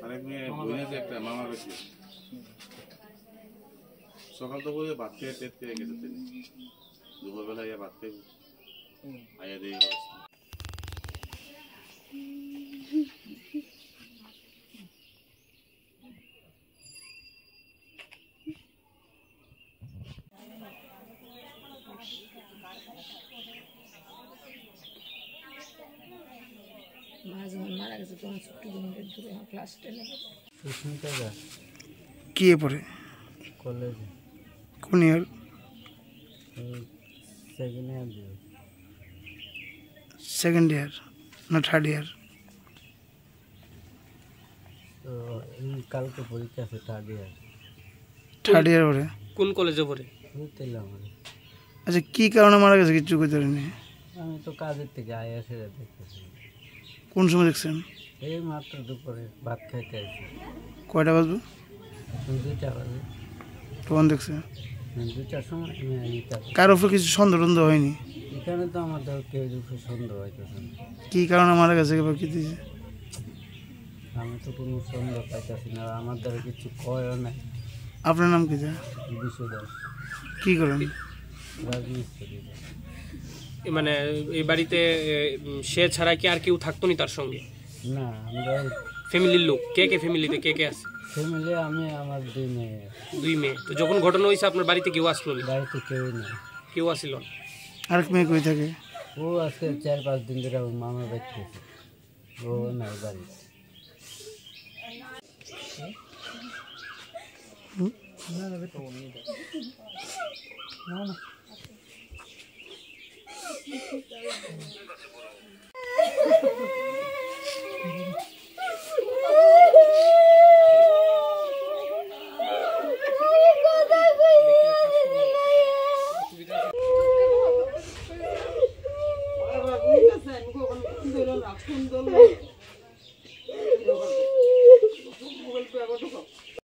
আরেক মেয়ে বইনেছে একটা মামার বাড়ি সকাল তো বলে ভাত খেয়ে টেট খেয়ে গেছে তিনি দুপুরবেলা ইয়া ভাত খেয়ে আয়া দিয়ে মারা গেছে তখন ছোট্ট দূরে ক্লাস 10 কি পড়ে কলেজে কোন ইয়ার সেকেন্ড ইয়ার না থার্ড ইয়ার তো কালকে পরীক্ষা আছে থার্ড ইয়ার পড়ে কোন কলেজে পড়ে? আচ্ছা কি কারণে মারা গেছে কিছু কইতে পারেনি? আমি তো কাজের থেকে এসে দেখতেছি। কোন সময় দেখছেন? এই মাত্র দুপুরে ভাত খাইতে আসি। কয়টা বাজবে? 2টা বাজে। তখন দেখছে 2টার সময় কার উপরে কিছু সন্দেহ টন্দেহ হয়নি? এখানে তো আমাদের কেউ উপরে সন্দেহ হইতেছে না। কি কারণে মারা গেছে বা কি দিয়েছে? আমি তো কোনো সন্দেহ পাইতেছি না, আমার দ্বারা কিছু কয়ও নাই। আপনার নাম কি? বিশ্বদাস। কি করেন? রাজমিস্ত্রি। মানে এই বাড়িতে সে ছাড়া কি আর কেউ থাকতো নি তার সঙ্গে? না, আমরা ফ্যামিলির লোক কে কে ফ্যামিলিতে কে কে আছে? ফ্যামিলি আমি আমার 2 মেয়ে। 2 মেয়ে। তো যখন ঘটনা হয়েছে আপনার বাড়িতে কেউ আসলো না? বাড়িতে কেউ না। কেউ আসিল না? আরেক মেয়ে কই থাকে? ও আজকে 4-5 দিন ধরে আমার মামার বাড়িতে আছে। ও নাই বাড়িতে। সুন্দর